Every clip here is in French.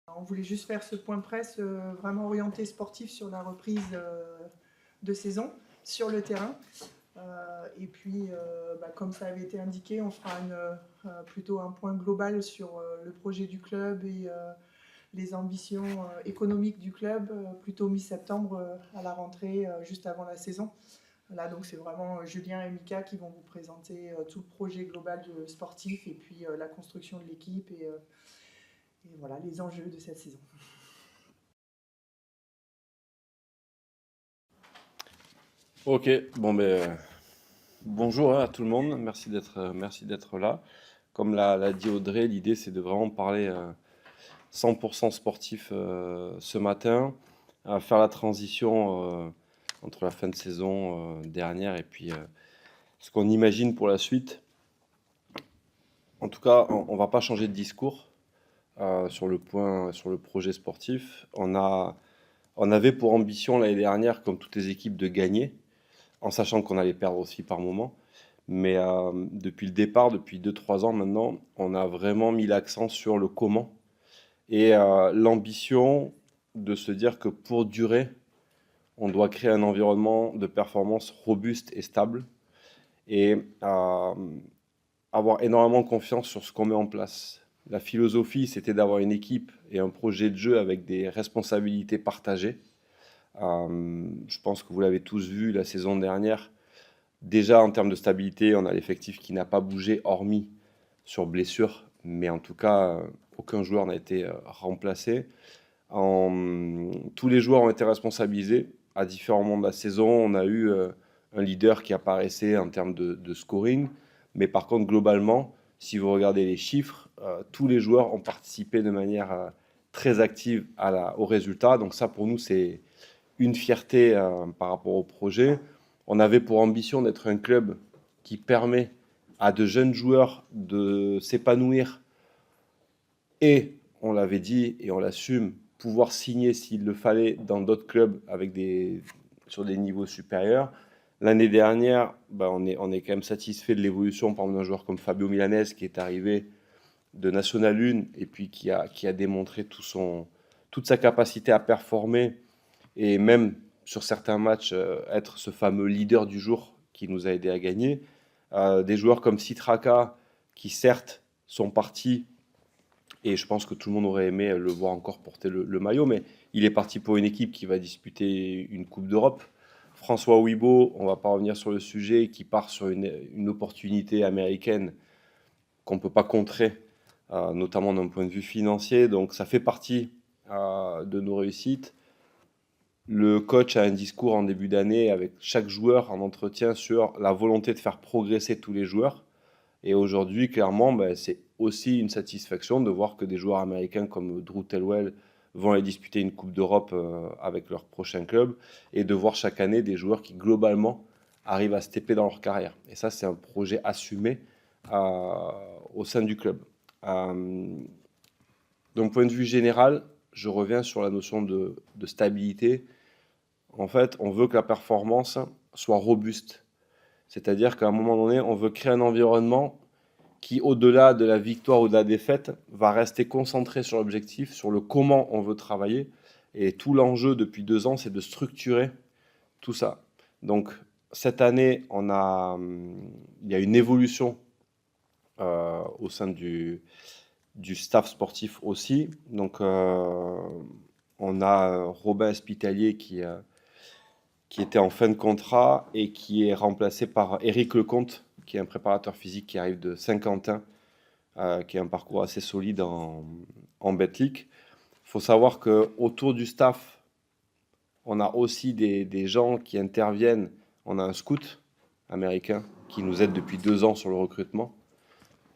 On voulait juste faire ce point de presse vraiment orienté sportif sur la reprise de saison sur le terrain. Et puis, comme ça avait été indiqué, on fera plutôt un point global sur le projet du club et les ambitions économiques du club, plutôt mi-septembre à la rentrée, juste avant la saison. Là, donc, c'est vraiment Julien et Mika qui vont vous présenter tout le projet global sportif et puis la construction de l'équipe et voilà les enjeux de cette saison. Ok, bon bonjour à tout le monde, merci d'être là. Comme l'a dit Audrey, l'idée c'est de vraiment parler 100% sportif ce matin, faire la transition entre la fin de saison dernière et puis ce qu'on imagine pour la suite. En tout cas, on va pas changer de discours sur le projet sportif. On avait pour ambition l'année dernière, comme toutes les équipes, de gagner, en sachant qu'on allait perdre aussi par moment. Mais depuis le départ, depuis 2-3 ans maintenant, on a vraiment mis l'accent sur le comment et l'ambition de se dire que pour durer, on doit créer un environnement de performance robuste et stable et avoir énormément confiance sur ce qu'on met en place. La philosophie, c'était d'avoir une équipe et un projet de jeu avec des responsabilités partagées. Je pense que vous l'avez tous vu la saison dernière. Déjà, en termes de stabilité, on a l'effectif qui n'a pas bougé, hormis sur blessure, mais en tout cas, aucun joueur n'a été remplacé. Tous les joueurs ont été responsabilisés à différents moments de la saison. On a eu un leader qui apparaissait en termes de scoring, mais par contre, globalement, si vous regardez les chiffres, tous les joueurs ont participé de manière très active au résultat. Donc ça, pour nous, c'est une fierté par rapport au projet. On avait pour ambition d'être un club qui permet à de jeunes joueurs de s'épanouir et, on l'avait dit et on l'assume, pouvoir signer s'il le fallait dans d'autres clubs sur des niveaux supérieurs. L'année dernière, on est quand même satisfait de l'évolution, par exemple, d'un joueur comme Fabio Milanese qui est arrivé de National 1 et puis qui a démontré toute sa capacité à performer et même sur certains matchs être ce fameux leader du jour qui nous a aidé à gagner. Des joueurs comme Citraka qui certes sont partis et je pense que tout le monde aurait aimé le voir encore porter le maillot, mais il est parti pour une équipe qui va disputer une Coupe d'Europe. François Ouibo, on ne va pas revenir sur le sujet, qui part sur une opportunité américaine qu'on ne peut pas contrer, notamment d'un point de vue financier. Donc ça fait partie de nos réussites. Le coach a un discours en début d'année avec chaque joueur en entretien sur la volonté de faire progresser tous les joueurs. Et aujourd'hui, clairement, c'est aussi une satisfaction de voir que des joueurs américains comme Drew Tellwell vont aller disputer une Coupe d'Europe avec leur prochain club et de voir chaque année des joueurs qui, globalement, arrivent à stepper dans leur carrière. Et ça, c'est un projet assumé au sein du club. D'un point de vue général, je reviens sur la notion de stabilité. En fait, on veut que la performance soit robuste. C'est-à-dire qu'à un moment donné, on veut créer un environnement qui, au-delà de la victoire ou de la défaite, va rester concentré sur l'objectif, sur le comment on veut travailler. Et tout l'enjeu depuis 2 ans, c'est de structurer tout ça. Donc, cette année, il y a une évolution au sein du staff sportif aussi. Donc, on a Robin Hospitalier qui était en fin de contrat et qui est remplacé par Éric Lecomte, qui est un préparateur physique qui arrive de Saint-Quentin, qui a un parcours assez solide en Betclic. Il faut savoir qu'autour du staff, on a aussi des gens qui interviennent. On a un scout américain qui nous aide depuis 2 ans sur le recrutement.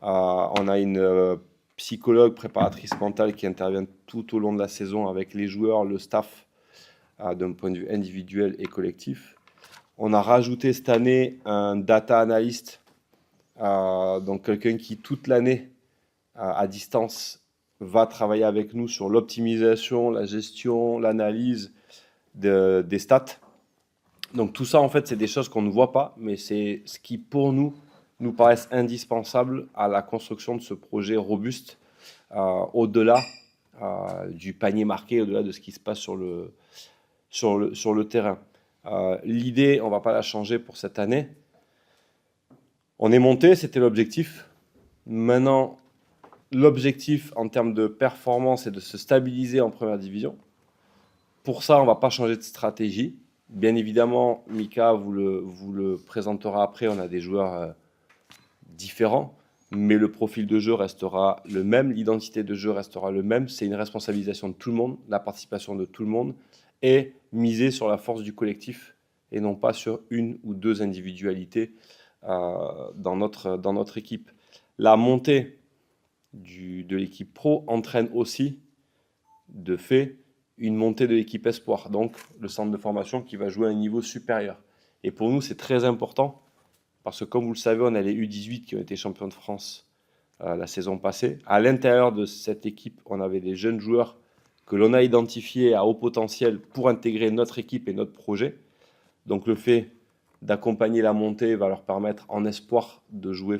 On a une psychologue préparatrice mentale qui intervient tout au long de la saison avec les joueurs, le staff, d'un point de vue individuel et collectif. On a rajouté cette année un data analyst, donc quelqu'un qui toute l'année à distance va travailler avec nous sur l'optimisation, la gestion, l'analyse des stats. Donc tout ça, en fait, c'est des choses qu'on ne voit pas, mais c'est ce qui, pour nous paraissent indispensables à la construction de ce projet robuste, au-delà du panier marqué, au-delà de ce qui se passe sur le terrain. L'idée, on ne va pas la changer pour cette année. On est monté, c'était l'objectif. Maintenant, l'objectif en termes de performance est de se stabiliser en première division. Pour ça, on ne va pas changer de stratégie. Bien évidemment, Mika vous le présentera après, on a des joueurs différents, mais le profil de jeu restera le même, l'identité de jeu restera le même. C'est une responsabilisation de tout le monde, la participation de tout le monde, et miser sur la force du collectif et non pas sur une ou deux individualités dans notre équipe. La montée de l'équipe pro entraîne aussi, de fait, une montée de l'équipe espoir, donc le centre de formation qui va jouer à un niveau supérieur. Et pour nous, c'est très important, parce que comme vous le savez, on a les U18 qui ont été champions de France la saison passée. À l'intérieur de cette équipe, on avait des jeunes joueurs que l'on a identifiés à haut potentiel pour intégrer notre équipe et notre projet. Donc le fait d'accompagner la montée va leur permettre en espoir de jouer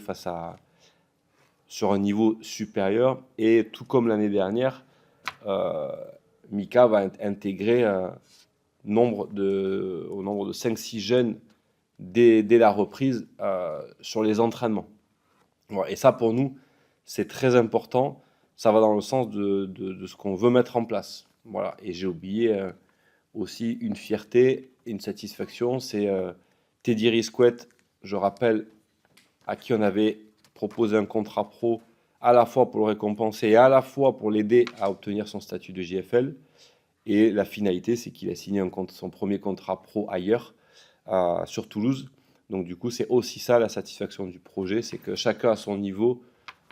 sur un niveau supérieur. Et tout comme l'année dernière, Mika va intégrer au nombre de 5-6 jeunes dès la reprise sur les entraînements. Voilà. Et ça, pour nous, c'est très important. Ça va dans le sens de ce qu'on veut mettre en place. Voilà. Et j'ai oublié aussi une fierté, une satisfaction, c'est Teddy Risquet, je rappelle, à qui on avait proposé un contrat pro à la fois pour le récompenser et à la fois pour l'aider à obtenir son statut de JFL. Et la finalité, c'est qu'il a signé son premier contrat pro ailleurs, sur Toulouse. Donc du coup, c'est aussi ça la satisfaction du projet, c'est que chacun à son niveau,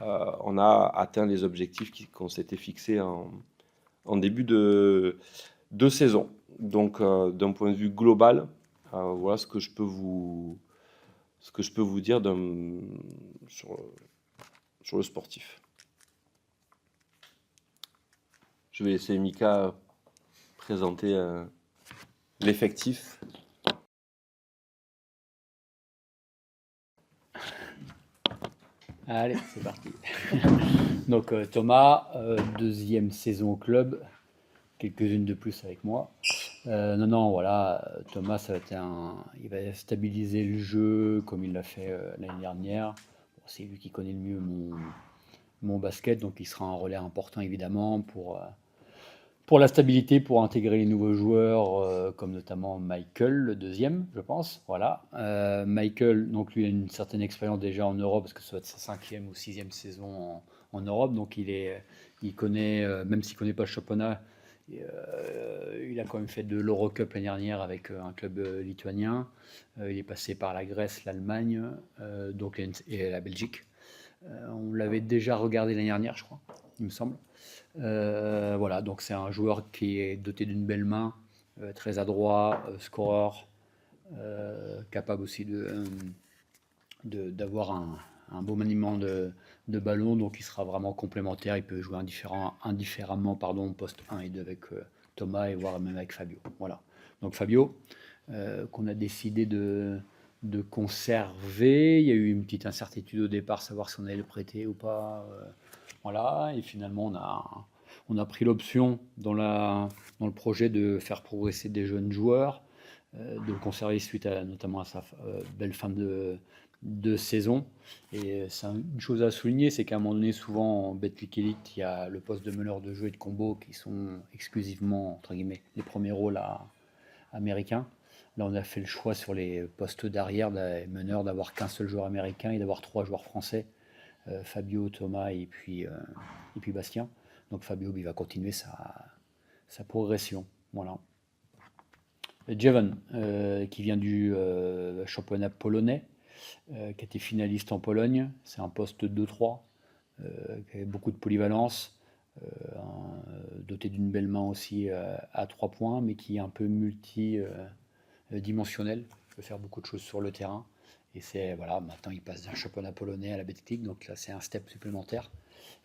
on a atteint les objectifs qu'on s'était fixés en début de saison. Donc d'un point de vue global, voilà ce que je peux vous dire sur le sportif. Je vais laisser Mika présenter l'effectif. Allez, c'est parti. Donc Thomas, deuxième saison au club, quelques-unes de plus avec moi. Non, voilà, Thomas, il va stabiliser le jeu comme il l'a fait l'année dernière. Bon, c'est lui qui connaît le mieux mon basket, donc il sera un relais important évidemment pour la stabilité, pour intégrer les nouveaux joueurs, comme notamment Michael, le deuxième, je pense. Voilà. Michael, donc lui a une certaine expérience déjà en Europe, parce que ça va être sa 5e ou 6e saison en Europe. Donc il connaît, même s'il ne connaît pas le championnat, il a quand même fait de l'Eurocup l'année dernière avec un club lituanien. Il est passé par la Grèce, l'Allemagne et la Belgique. On l'avait déjà regardé l'année dernière, je crois, il me semble. Voilà, donc c'est un joueur qui est doté d'une belle main, très adroit, scoreur, capable aussi d'avoir un beau maniement de ballon, donc il sera vraiment complémentaire. Il peut jouer indifféremment poste 1 et 2 avec Thomas et voire même avec Fabio. Voilà. Donc Fabio, qu'on a décidé de conserver. Il y a eu une petite incertitude au départ, savoir si on allait le prêter ou pas. Voilà, et finalement on a pris l'option dans le projet de faire progresser des jeunes joueurs, de le conserver suite notamment à sa belle fin de saison. Et c'est une chose à souligner, c'est qu'à un moment donné, souvent en Betclic Elite, il y a le poste de meneur de jeu et de combo qui sont exclusivement, entre guillemets, les premiers rôles américains. Là, on a fait le choix sur les postes d'arrière des meneurs d'avoir qu'un seul joueur américain et d'avoir 3 joueurs français. Fabio, Thomas et puis Bastien. Donc Fabio, il va continuer sa progression. Voilà. Jevan, qui vient du championnat polonais, qui a été finaliste en Pologne. C'est un poste 2-3, qui a beaucoup de polyvalence, doté d'une belle main aussi à 3 points, mais qui est un peu multidimensionnel. Il peut faire beaucoup de choses sur le terrain. Et maintenant il passe d'un championnat polonais à la Betclic, donc là c'est un step supplémentaire.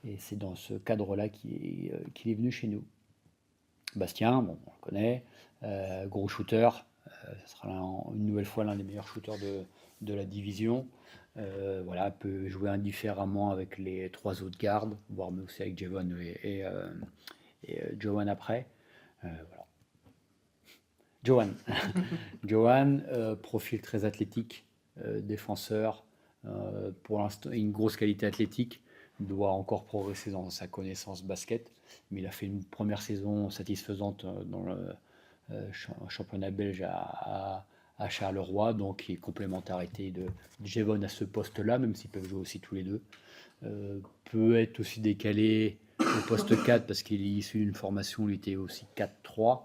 Et c'est dans ce cadre-là qu'il est venu chez nous. Bastien, bon, on le connaît, gros shooter, ce sera une nouvelle fois l'un des meilleurs shooters de la division. Peut jouer indifféremment avec les 3 autres gardes, voire aussi avec Javon et Johan après. Voilà. Johan. Johan, profil très athlétique, défenseur, pour l'instant une grosse qualité athlétique, doit encore progresser dans sa connaissance basket, mais il a fait une première saison satisfaisante dans le championnat belge à Charleroi, donc il y a complémentarité de Jevon à ce poste-là, même s'ils peuvent jouer aussi tous les deux. Peut être aussi décalé au poste 4 parce qu'il est issu d'une formation où il était aussi 4-3,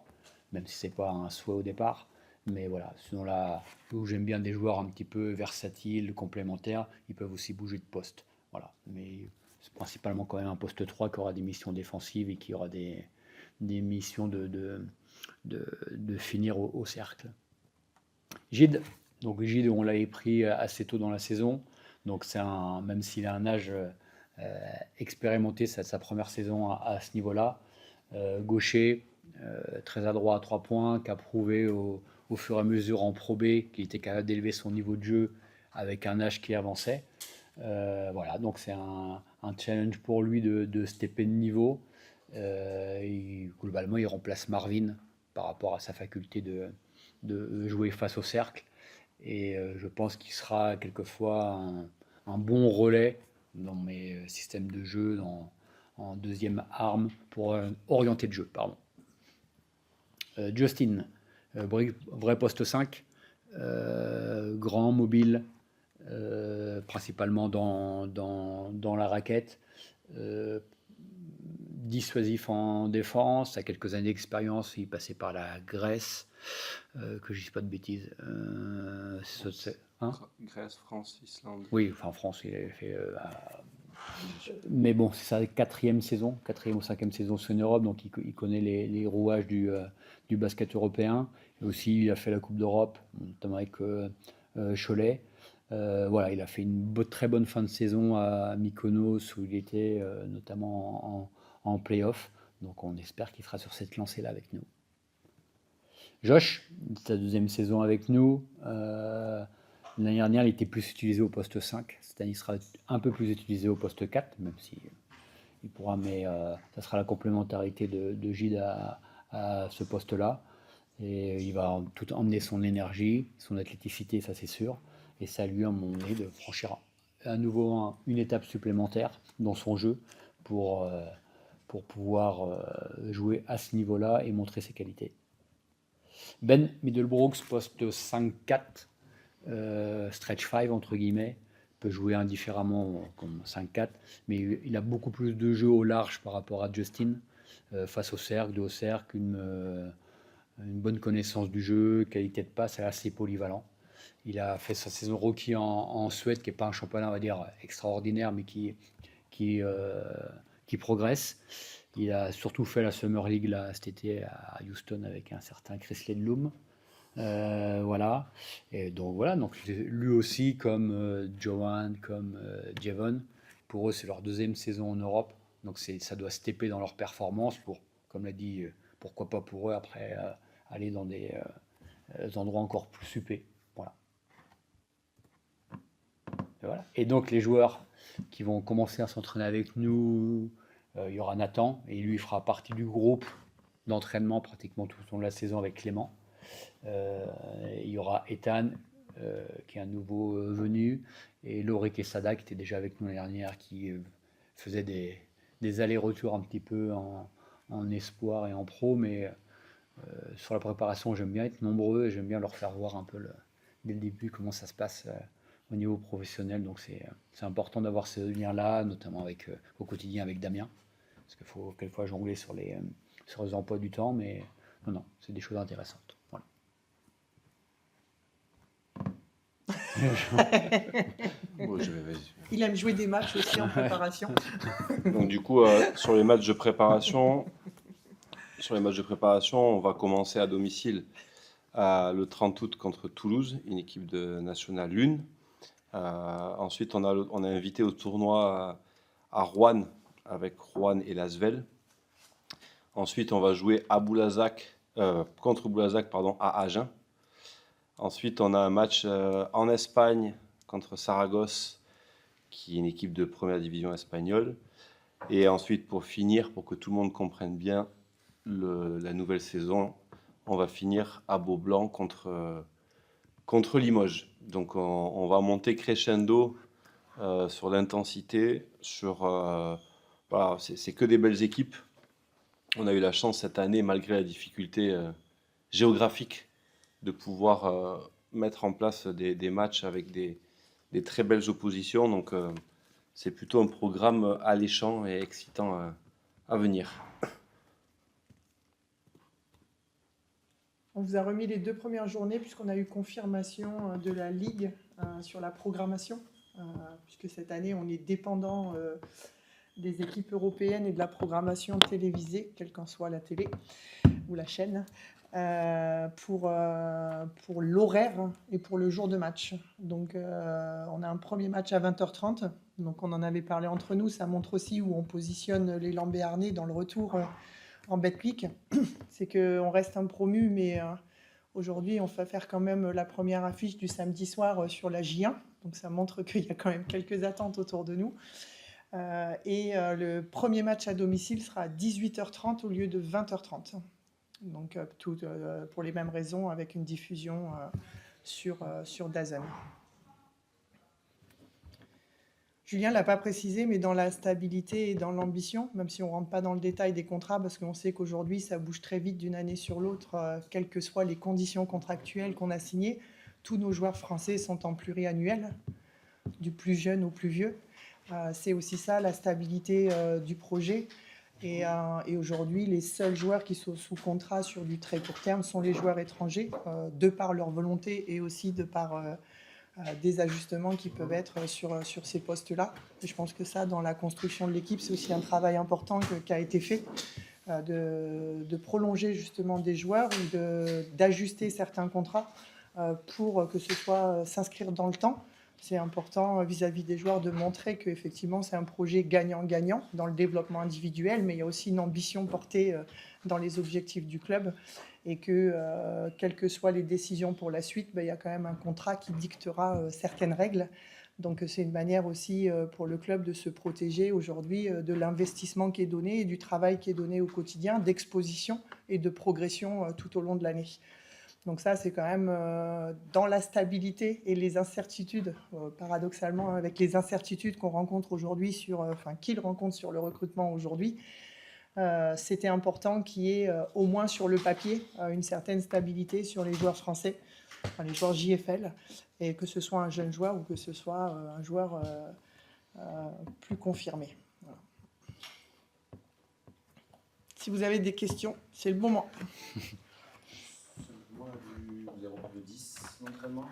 même si c'est pas un souhait au départ. Mais voilà, sinon là où j'aime bien des joueurs un petit peu versatiles, complémentaires, ils peuvent aussi bouger de poste. Voilà, mais c'est principalement quand même un poste 3 qui aura des missions défensives et qui aura des missions de finir au cercle. Gide, donc Gide, on l'avait pris assez tôt dans la saison, donc même s'il a un âge expérimenté, c'est sa première saison à ce niveau-là. Gaucher, très adroit à 3 points, qui a prouvé au fur et à mesure en Pro B qu'il était capable d'élever son niveau de jeu avec un âge qui avançait. Voilà, donc c'est un challenge pour lui de stepper de niveau. Globalement, il remplace Marvin par rapport à sa faculté de jouer face au cercle. Et je pense qu'il sera quelquefois un bon relais dans mes systèmes de jeu, en deuxième arme pour orienter le jeu. Pardon. Justin, vrai poste 5, grand, mobile, principalement dans la raquette, dissuasif en défense, a quelques années d'expérience, il passait par la Grèce, que je ne dise pas de bêtises. Grèce, France, Islande. Oui, enfin France, il avait fait... mais bon, c'est sa quatrième ou cinquième saison en Europe, donc il connaît les rouages du basket européen. Et aussi, il a fait la Coupe d'Europe, notamment avec Cholet. Voilà, il a fait une très bonne fin de saison à Mykonos, où il était notamment en play-off. Donc on espère qu'il sera sur cette lancée-là avec nous. Josh, sa deuxième saison avec nous. L'année dernière, il était plus utilisé au poste 5. Cette année, il sera un peu plus utilisé au poste 4, même si il pourra, mais ça sera la complémentarité de Gide à ce poste-là. Et il va tout emmener son énergie, son athléticité, ça c'est sûr. Et ça lui a amené de franchir à nouveau une étape supplémentaire dans son jeu pour pouvoir jouer à ce niveau-là et montrer ses qualités. Ben Middlebrooks, poste 5-4. Stretch 5 entre guillemets, peut jouer indifféremment comme 5-4, mais il a beaucoup plus de jeux au large par rapport à Justin, face au cercle, de haut cercle, une bonne connaissance du jeu, qualité de passe, assez polyvalent. Il a fait sa saison rookie en Suède, qui n'est pas un championnat, on va dire, extraordinaire, mais qui progresse. Il a surtout fait la Summer League là, cet été à Houston avec un certain Chris Ledlum. Voilà. Et donc voilà, donc lui aussi, comme Johan, comme Jevon, pour eux c'est leur deuxième saison en Europe, donc ça doit stepper dans leur performance pour, comme l'a dit, pourquoi pas pour eux après aller dans des endroits encore plus huppés. Voilà. Et donc les joueurs qui vont commencer à s'entraîner avec nous, il y aura Nathan, et lui fera partie du groupe d'entraînement pratiquement tout au long de la saison avec Clément. Il y aura Ethan, qui est un nouveau venu, et Lorik et Sada, qui était déjà avec nous l'année dernière, qui faisait des allers-retours un petit peu en espoir et en pro, mais sur la préparation, j'aime bien être nombreux et j'aime bien leur faire voir un peu dès le début comment ça se passe au niveau professionnel. Donc c'est important d'avoir ce lien-là, notamment au quotidien avec Damien, parce qu'il faut quelquefois jongler sur les emplois du temps, mais non, c'est des choses intéressantes. Voilà. Il aime jouer des matchs aussi en préparation. Donc du coup, sur les matchs de préparation, on va commencer à domicile le 30 août contre Toulouse, une équipe de National 1. Ensuite, on a invité au tournoi à Rouen avec Rouen et Lasvel. Ensuite, on va jouer contre Boulazac à Agen. Ensuite, on a un match en Espagne contre Saragosse, qui est une équipe de première division espagnole. Et ensuite, pour finir, pour que tout le monde comprenne bien la nouvelle saison, on va finir à Beaublanc contre Limoges. Donc on va monter crescendo sur l'intensité, voilà, c'est que des belles équipes. On a eu la chance cette année, malgré la difficulté géographique, de pouvoir mettre en place des matchs avec des très belles oppositions. Donc c'est plutôt un programme alléchant et excitant à venir. On vous a remis les 2 premières journées puisqu'on a eu confirmation de la Ligue sur la programmation, puisque cette année on est dépendant des équipes européennes et de la programmation télévisée, quelle qu'en soit la télé ou la chaîne, pour l'horaire et pour le jour de match. Donc on a un premier match à 20h30, donc on en avait parlé entre nous, ça montre aussi où on positionne les Lambéarnais dans le retour en Betclic. C'est qu'on reste un promu, mais aujourd'hui on va faire quand même la première affiche du samedi soir sur la J1, donc ça montre qu'il y a quand même quelques attentes autour de nous. Le premier match à domicile sera à 18h30 au lieu de 20h30. Donc tout pour les mêmes raisons, avec une diffusion sur DAZN. Julien ne l'a pas précisé, mais dans la stabilité et dans l'ambition, même si on ne rentre pas dans le détail des contrats, parce qu'on sait qu'aujourd'hui ça bouge très vite d'une année sur l'autre, quelles que soient les conditions contractuelles qu'on a signées, tous nos joueurs français sont en pluriannuel, du plus jeune au plus vieux. C'est aussi ça la stabilité du projet. Et aujourd'hui, les seuls joueurs qui sont sous contrat sur du très court terme sont les joueurs étrangers, de par leur volonté et aussi de par des ajustements qui peuvent être sur ces postes-là. Et je pense que ça, dans la construction de l'équipe, c'est aussi un travail important qui a été fait, de prolonger justement des joueurs ou d'ajuster certains contrats pour que ce soit s'inscrire dans le temps. C'est important vis-à-vis des joueurs de montrer qu'effectivement c'est un projet gagnant-gagnant dans le développement individuel, mais il y a aussi une ambition portée dans les objectifs du club et que quelles que soient les décisions pour la suite, il y a quand même un contrat qui dictera certaines règles. Donc c'est une manière aussi pour le club de se protéger aujourd'hui de l'investissement qui est donné et du travail qui est donné au quotidien, d'exposition et de progression tout au long de l'année. Donc ça, c'est quand même dans la stabilité et les incertitudes, paradoxalement, avec les incertitudes qu'on rencontre aujourd'hui qu'ils rencontrent sur le recrutement aujourd'hui, c'était important qu'il y ait au moins sur le papier une certaine stabilité sur les joueurs français, les joueurs JFL, et que ce soit un jeune joueur ou que ce soit un joueur plus confirmé. Voilà. Si vous avez des questions, c'est le bon moment. Vous avez parlé de 10 d'entraînement.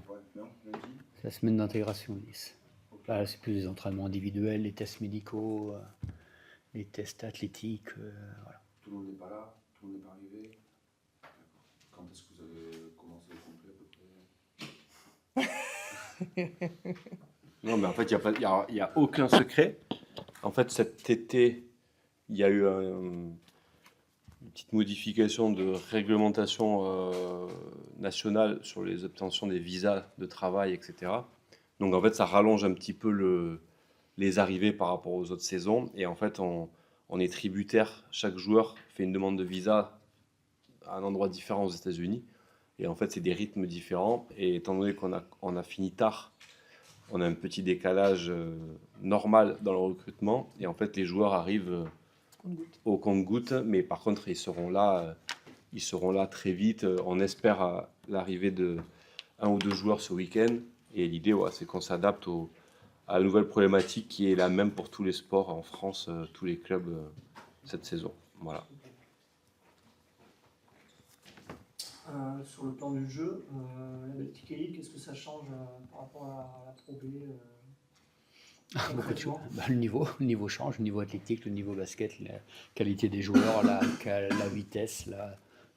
Ouais, non, lundi. C'est la semaine d'intégration 10. Okay. Là, c'est plus des entraînements individuels, les tests médicaux, les tests athlétiques. Voilà. Tout le monde n'est pas là, tout le monde n'est pas arrivé. Quand est-ce que vous avez commencé le complet à peu près? Non, mais en fait, il n'y a aucun secret. En fait, cet été, il y a eu une petite modification de réglementation nationale sur les obtentions des visas de travail, etc. Donc, en fait, ça rallonge un petit peu les arrivées par rapport aux autres saisons. Et en fait, on est tributaire. Chaque joueur fait une demande de visa à un endroit différent aux États-Unis. Et en fait, c'est des rythmes différents. Et étant donné qu'on a fini tard, on a un petit décalage normal dans le recrutement. Et en fait, les joueurs arrivent au compte-gouttes. Mais par contre, ils seront là très vite. On espère l'arrivée de 1 ou 2 joueurs ce week-end. Et l'idée, c'est qu'on s'adapte à la nouvelle problématique qui est la même pour tous les sports en France, tous les clubs cette saison. Voilà. Sur le plan du jeu, la Betclic Elite, qu'est-ce que ça change par rapport à la Pro B Beaucoup de choses. Le niveau change, le niveau athlétique, le niveau basket, la qualité des joueurs, la vitesse,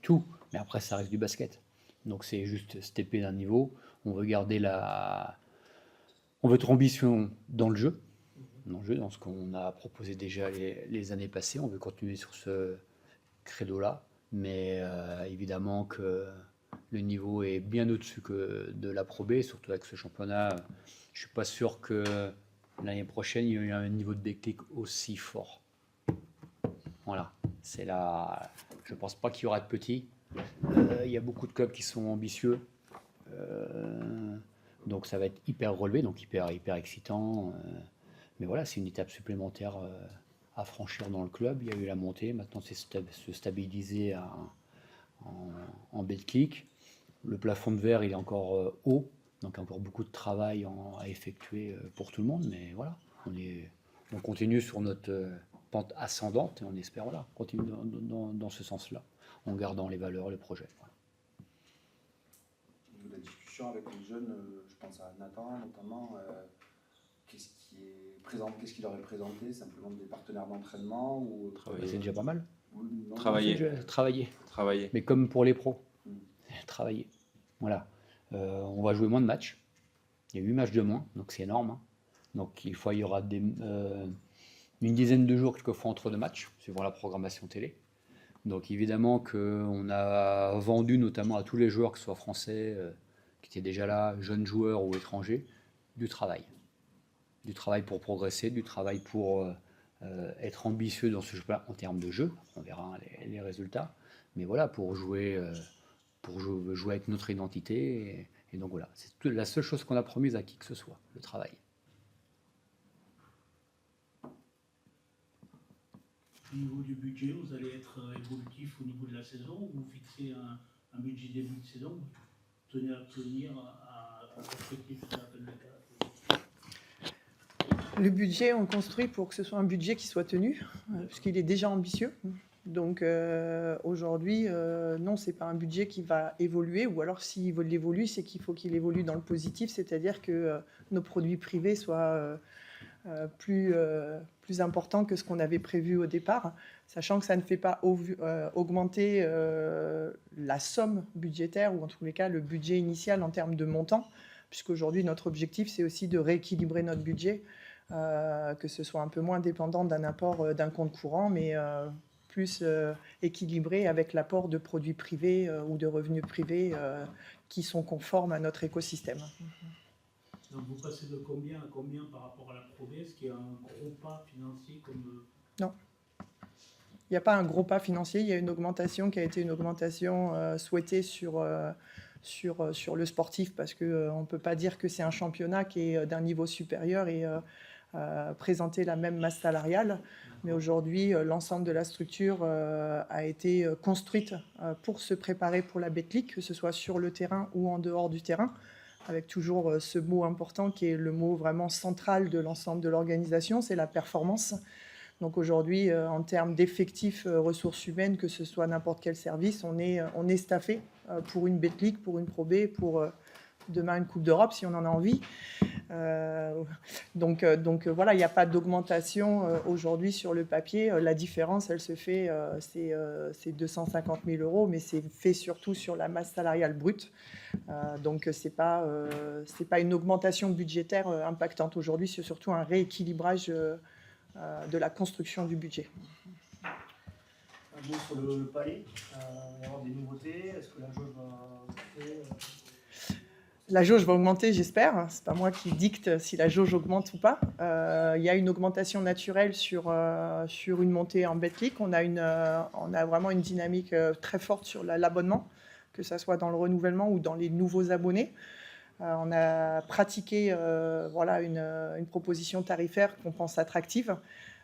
tout. Mais après, ça reste du basket. Donc c'est juste stepper d'un niveau. On veut garder on veut être ambition dans le jeu, dans ce qu'on a proposé déjà les années passées. On veut continuer sur ce credo-là. Mais évidemment que le niveau est bien au-dessus que de la Pro B, surtout avec ce championnat. Je ne suis pas sûr que l'année prochaine, il y a un niveau de Betclic aussi fort. Voilà, c'est là. Je ne pense pas qu'il y aura de petits. Il y a beaucoup de clubs qui sont ambitieux. Donc ça va être hyper relevé, donc hyper excitant. Mais voilà, c'est une étape supplémentaire à franchir dans le club. Il y a eu la montée, maintenant c'est se stabiliser en Betclic. Le plafond de verre, il est encore haut, donc encore beaucoup de travail à effectuer pour tout le monde. Mais voilà, on continue sur notre pente ascendante et on espère continuer dans ce sens-là, en gardant les valeurs, le projet. Voilà. Au niveau de la discussion avec les jeunes, je pense à Nathan notamment, qu'est-ce qu'il leur est présenté? Simplement des partenaires d'entraînement ou C'est déjà pas mal. Non, Travailler. Mais comme pour les pros, travailler. Voilà. On va jouer moins de matchs. Il y a 8 matchs de moins, donc c'est énorme. Donc il y aura une dizaine de jours quelquefois entre 2 matchs, suivant la programmation télé. Donc évidemment qu'on a vendu notamment à tous les joueurs, que ce soit français, qui étaient déjà là, jeunes joueurs ou étrangers, du travail. Du travail pour progresser, du travail pour être ambitieux dans ce jeu-là en termes de jeu. On verra les résultats. Mais voilà, pour jouer avec notre identité. Et donc voilà, c'est la seule chose qu'on a promise à qui que ce soit, le travail. Au niveau du budget, vous allez être évolutif au niveau de la saison, vous fixez un budget début de saison, vous tenez à tenir à l'objectif de la fin de Le budget, on construit pour que ce soit un budget qui soit tenu, puisqu'il est déjà ambitieux. Donc aujourd'hui, non, c'est pas un budget qui va évoluer, ou alors s'il évolue, c'est qu'il faut qu'il évolue dans le positif, c'est-à-dire que nos produits privés soient plus importants que ce qu'on avait prévu au départ, sachant que ça ne fait pas augmenter la somme budgétaire, ou en tous les cas le budget initial en termes de montant, puisqu'aujourd'hui notre objectif c'est aussi de rééquilibrer notre budget, que ce soit un peu moins dépendant d'un apport d'un compte courant, mais plus équilibré avec l'apport de produits privés ou de revenus privés qui sont conformes à notre écosystème. Donc vous passez de combien à combien par rapport à la Pro B? Est-ce qu'il y a un gros pas financier comme... Non. Il n'y a pas un gros pas financier, il y a une augmentation qui a été une augmentation souhaitée sur le sportif, parce qu'on ne peut pas dire que c'est un championnat qui est d'un niveau supérieur et présenter la même masse salariale. Mais aujourd'hui, l'ensemble de la structure a été construite pour se préparer pour la Betclic, que ce soit sur le terrain ou en dehors du terrain, avec toujours ce mot important qui est le mot vraiment central de l'ensemble de l'organisation, c'est la performance. Donc aujourd'hui, en termes d'effectifs ressources humaines, que ce soit n'importe quel service, on est staffé pour une Betclic, pour une Pro B, pour demain une Coupe d'Europe si on en a envie. Donc voilà, il n'y a pas d'augmentation aujourd'hui sur le papier. La différence, elle se fait, c'est 250 000 €, mais c'est fait surtout sur la masse salariale brute. Donc c'est pas une augmentation budgétaire impactante aujourd'hui, c'est surtout un rééquilibrage de la construction du budget. Un mot sur le palais, il va y avoir des nouveautés, est-ce que la jauge va augmenter? La jauge va augmenter, j'espère. C'est pas moi qui dicte si la jauge augmente ou pas. Il y a une augmentation naturelle sur une montée en Betclic. On a vraiment une dynamique très forte sur l'abonnement, que ce soit dans le renouvellement ou dans les nouveaux abonnés. On a pratiqué une proposition tarifaire qu'on pense attractive,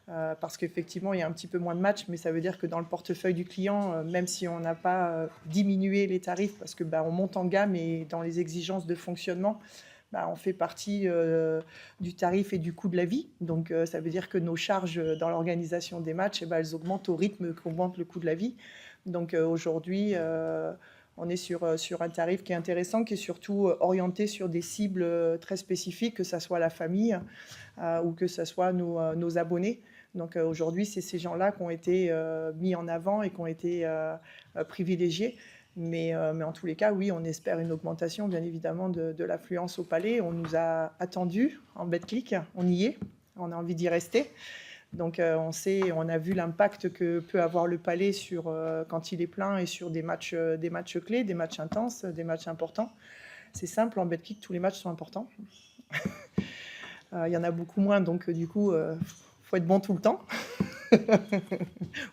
parce qu'effectivement, il y a un petit peu moins de matchs, mais ça veut dire que dans le portefeuille du client, même si on n'a pas diminué les tarifs, parce que on monte en gamme et dans les exigences de fonctionnement, on fait partie du tarif et du coût de la vie. Donc ça veut dire que nos charges dans l'organisation des matchs, elles augmentent au rythme qu'augmente le coût de la vie. Donc aujourd'hui, on est sur un tarif qui est intéressant, qui est surtout orienté sur des cibles très spécifiques, que ce soit la famille ou que ce soit nos abonnés. Donc aujourd'hui, c'est ces gens-là qui ont été mis en avant et qui ont été privilégiés. Mais en tous les cas, oui, on espère une augmentation, bien évidemment, de l'affluence au Palais. On nous a attendus en Betclic, on y est, on a envie d'y rester. Donc on a vu l'impact que peut avoir le Palais quand il est plein et sur des matchs clés, des matchs intenses, des matchs importants. C'est simple, en Betclic, tous les matchs sont importants. Il y en a beaucoup moins, donc du coup, faut être bon tout le temps,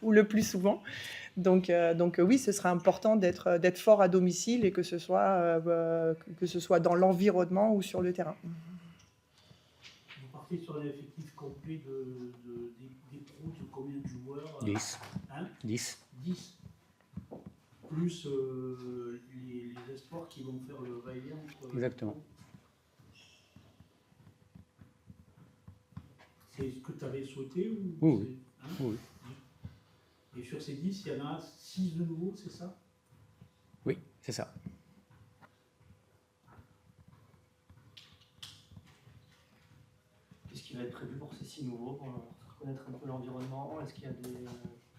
ou le plus souvent. Donc oui, ce sera important d'être fort à domicile et que ce soit dans l'environnement ou sur le terrain. Vous partez sur un effectif complet des pros de combien de joueurs 10. Hein 10. 10. Plus les espoirs qui vont faire le va-et-vient entre. Exactement. C'est ce que tu avais souhaité ou Oui, hein Oui. Et sur ces 10, il y en a 6 de nouveaux, c'est ça? Oui, c'est ça. Qu'est-ce qui va être prévu pour ces 6 nouveaux, pour connaître un peu l'environnement? Est-ce qu'il y a des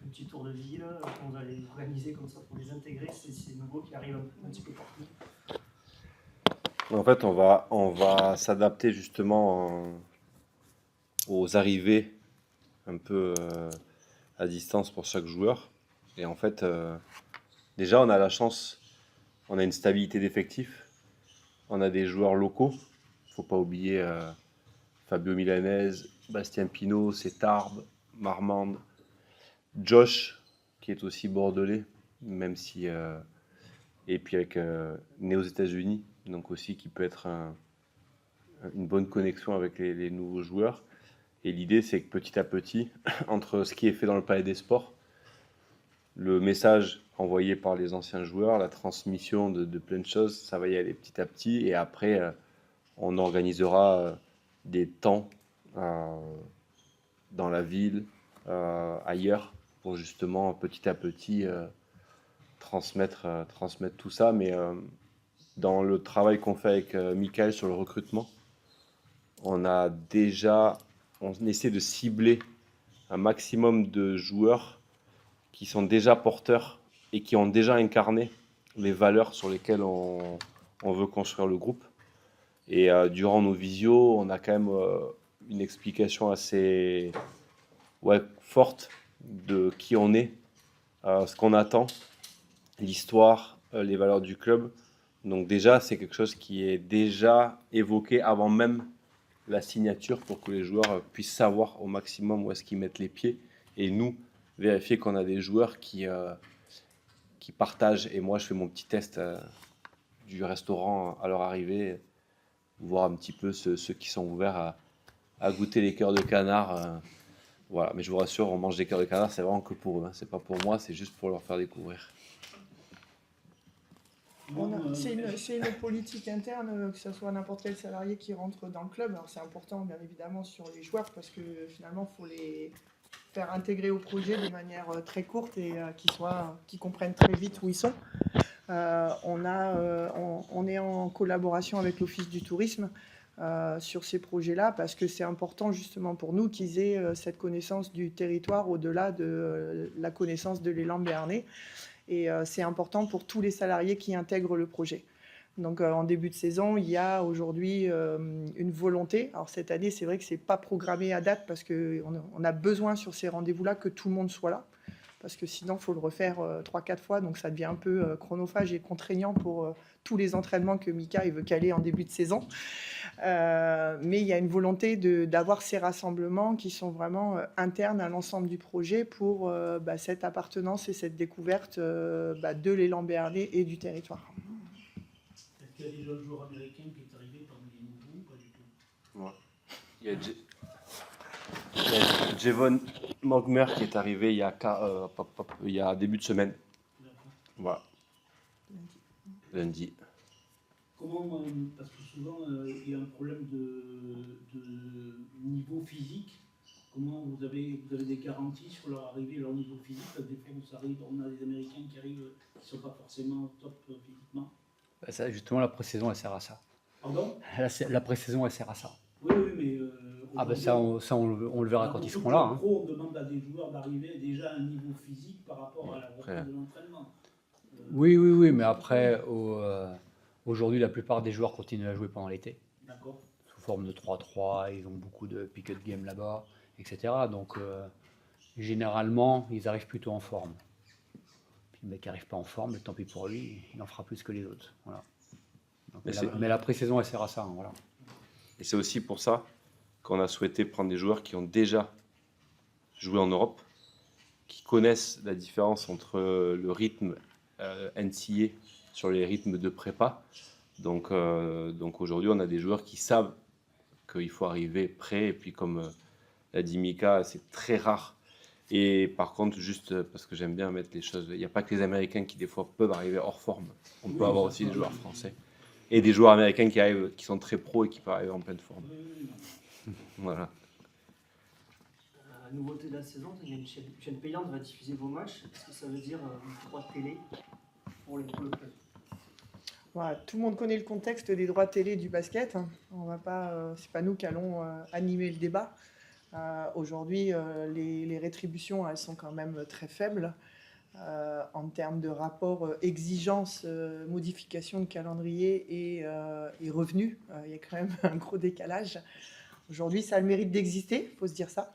petits tours de ville qu'on va les organiser comme ça pour les intégrer, ces nouveaux qui arrivent un petit peu partout? En fait, on va s'adapter justement aux arrivées un peu à distance pour chaque joueur. Et en fait, déjà, on a la chance, on a une stabilité d'effectif, on a des joueurs locaux. Il ne faut pas oublier Fabio Milanese, Bastien Pinault, c'est Tarbes, Marmande, Josh, qui est aussi bordelais, même si... et puis avec né aux États-Unis, donc aussi qui peut être une bonne connexion avec les nouveaux joueurs. Et l'idée, c'est que petit à petit, entre ce qui est fait dans le palais des sports, le message envoyé par les anciens joueurs, la transmission de plein de choses, ça va y aller petit à petit. Et après, on organisera des temps dans la ville, ailleurs, pour justement petit à petit transmettre tout ça. Mais dans le travail qu'on fait avec Michael sur le recrutement, on essaie de cibler un maximum de joueurs qui sont déjà porteurs et qui ont déjà incarné les valeurs sur lesquelles on veut construire le groupe. Et durant nos visios, on a quand même une explication assez forte de qui on est, ce qu'on attend, l'histoire, les valeurs du club. Donc déjà, c'est quelque chose qui est déjà évoqué avant même la signature pour que les joueurs puissent savoir au maximum où est-ce qu'ils mettent les pieds. Et nous, vérifier qu'on a des joueurs qui partagent. Et moi, je fais mon petit test du restaurant à leur arrivée, voir un petit peu ceux qui sont ouverts à goûter les cœurs de canard. Voilà, mais je vous rassure, on mange des cœurs de canard, c'est vraiment que pour eux. Hein. C'est pas pour moi, c'est juste pour leur faire découvrir. C'est une politique interne, que ce soit n'importe quel salarié qui rentre dans le club. Alors c'est important bien évidemment sur les joueurs parce que finalement il faut les faire intégrer au projet de manière très courte et qu'ils comprennent très vite où ils sont. On est en collaboration avec l'Office du tourisme sur ces projets-là parce que c'est important justement pour nous qu'ils aient cette connaissance du territoire au-delà de la connaissance de l'élan béarnais. Et c'est important pour tous les salariés qui intègrent le projet. Donc en début de saison, il y a aujourd'hui une volonté. Alors cette année, c'est vrai que ce n'est pas programmé à date parce qu'on a besoin sur ces rendez-vous-là que tout le monde soit là. Parce que sinon, il faut le refaire 3-4 fois. Donc ça devient un peu chronophage et contraignant pour tous les entraînements que Mika veut caler en début de saison. Mais il y a une volonté d'avoir ces rassemblements qui sont vraiment internes à l'ensemble du projet pour cette appartenance et cette découverte de l'élan béarnais et du territoire. Est-ce qu'il y a déjà un joueur américain qui est arrivé parmi les nouveaux ou pas du tout? Ouais. Il y a Jevon Mogmer qui est arrivé il y a début de semaine. D'accord. Voilà. Lundi. Comment, parce que souvent il y a un problème de niveau physique, comment vous avez des garanties sur leur arrivée, leur niveau physique? Parce que des fois on a des Américains qui arrivent qui ne sont pas forcément au top physiquement. Ça, justement, la pré-saison, elle sert à ça. Pardon? La pré-saison, elle sert à ça. Oui, mais... on le verra quand ils seront là. Hein. On demande à des joueurs d'arriver déjà à un niveau physique par rapport à la reprise de l'entraînement. Oui, mais après, aujourd'hui, la plupart des joueurs continuent à jouer pendant l'été. D'accord. Sous forme de 3-3, ils ont beaucoup de pick-up game là-bas, etc. Donc, généralement, ils arrivent plutôt en forme. Puis le mec qui n'arrive pas en forme, tant pis pour lui, il en fera plus que les autres. Voilà. Donc, mais la pré-saison, elle sert à ça. Hein, voilà. Et c'est aussi pour ça qu'on a souhaité prendre des joueurs qui ont déjà joué en Europe, qui connaissent la différence entre le rythme NCAA sur les rythmes de prépa. Donc aujourd'hui, on a des joueurs qui savent qu'il faut arriver prêt. Et puis comme l'a dit Mika, c'est très rare. Et par contre, juste parce que j'aime bien mettre les choses, il n'y a pas que les Américains qui des fois peuvent arriver hors forme. On peut avoir aussi des joueurs français. Et des joueurs américains qui arrivent, qui sont très pros et qui peuvent arriver en pleine forme. Voilà. La nouveauté de la saison, c'est qu'il y a une chaîne payante qui va diffuser vos matchs. Est-ce que ça veut dire droit de télé pour le club? Voilà, tout le monde connaît le contexte des droits télé du basket. On va pas, c'est pas nous qui allons animer le débat. Aujourd'hui, les rétributions, elles sont quand même très faibles. En termes de rapport exigence, modification de calendrier et revenus, il y a quand même un gros décalage. Aujourd'hui, ça a le mérite d'exister, il faut se dire ça.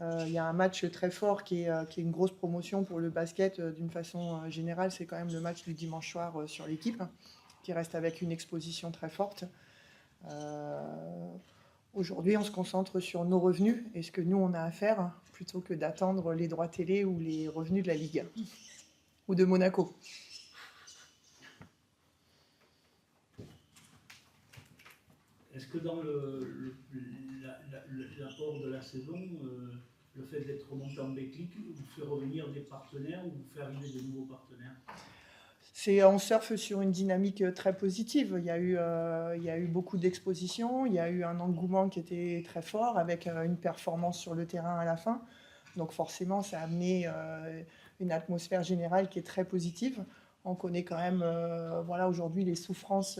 Il y a un match très fort qui est une grosse promotion pour le basket d'une façon générale, c'est quand même le match du dimanche soir sur l'équipe, qui reste avec une exposition très forte. Aujourd'hui, on se concentre sur nos revenus et ce que nous, on a à faire, plutôt que d'attendre les droits télé ou les revenus de la Ligue ou de Monaco. Est-ce que dans l'apport de la saison, le fait d'être remonté en Betclic vous fait revenir des partenaires ou vous fait arriver de nouveaux partenaires? On surfe sur une dynamique très positive. Il y a eu beaucoup d'expositions, il y a eu un engouement qui était très fort avec une performance sur le terrain à la fin. Donc forcément, ça a amené une atmosphère générale qui est très positive. On connaît quand même aujourd'hui les souffrances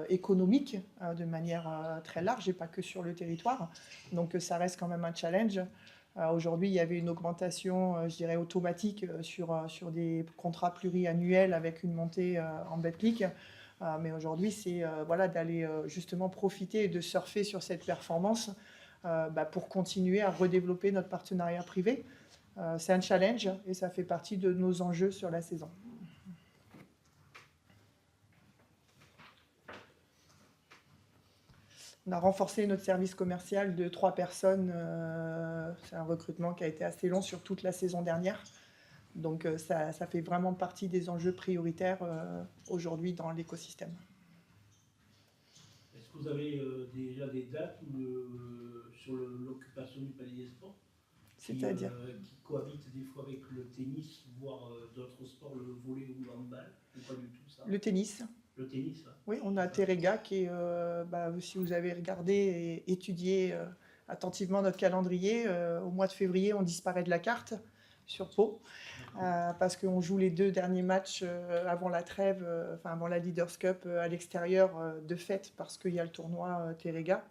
économiques de manière très large et pas que sur le territoire. Donc ça reste quand même un challenge. Aujourd'hui, il y avait une augmentation, je dirais, automatique sur des contrats pluriannuels avec une montée en Betclic. Mais aujourd'hui, c'est d'aller justement profiter et de surfer sur cette performance pour continuer à redévelopper notre partenariat privé. C'est un challenge et ça fait partie de nos enjeux sur la saison. On a renforcé notre service commercial de 3 personnes. C'est un recrutement qui a été assez long sur toute la saison dernière. Donc ça fait vraiment partie des enjeux prioritaires aujourd'hui dans l'écosystème. Est-ce que vous avez déjà des dates sur l'occupation du Palais des Sports C'est-à-dire qui cohabitent des fois avec le tennis, voire d'autres sports, le volley ou le handball, ou pas du tout ça? Le tennis. Le tennis, hein. Oui, on a Terrega qui est, si vous avez regardé et étudié attentivement notre calendrier, au mois de février, on disparaît de la carte sur Pau, parce qu'on joue les 2 derniers matchs avant la trêve, avant la Leaders Cup à l'extérieur de fait, parce qu'il y a le tournoi Terrega.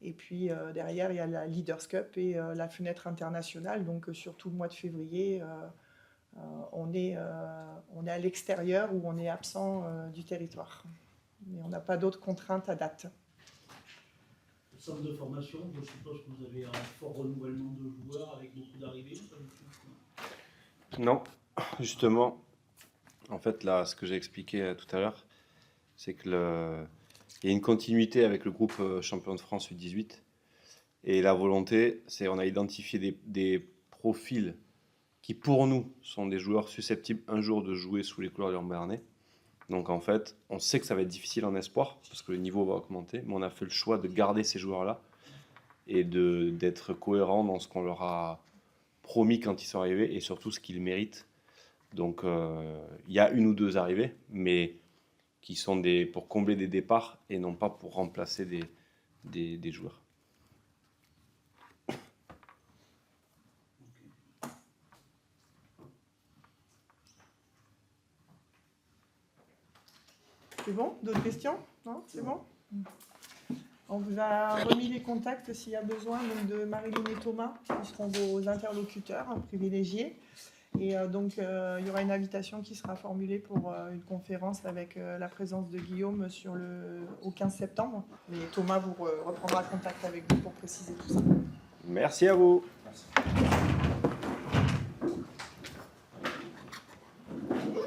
Et puis derrière, il y a la Leaders Cup et la fenêtre internationale. Donc sur tout le mois de février, on est à l'extérieur ou on est absent du territoire. Mais on n'a pas d'autres contraintes à date. Le centre de formation, je suppose que vous avez un fort renouvellement de joueurs avec beaucoup d'arrivées. Non, justement, en fait, là, ce que j'ai expliqué tout à l'heure, c'est qu'il y a une continuité avec le groupe champion de France U18. Et la volonté, c'est on a identifié des profils qui, pour nous, sont des joueurs susceptibles un jour de jouer sous les couleurs du Embernais. Donc, en fait, on sait que ça va être difficile en espoir, parce que le niveau va augmenter, mais on a fait le choix de garder ces joueurs-là et d'être cohérent dans ce qu'on leur a promis quand ils sont arrivés et surtout ce qu'ils méritent. Donc, il y a 1 ou 2 arrivées, mais qui sont pour combler des départs et non pas pour remplacer des joueurs. C'est bon? D'autres questions? Non? C'est bon? On vous a remis les contacts s'il y a besoin donc de Marilyn et Thomas, qui seront vos interlocuteurs privilégiés. Et donc, il y aura une invitation qui sera formulée pour une conférence avec la présence de Guillaume au 15 septembre. Et Thomas vous reprendra contact avec vous pour préciser tout ça. Merci à vous. Merci.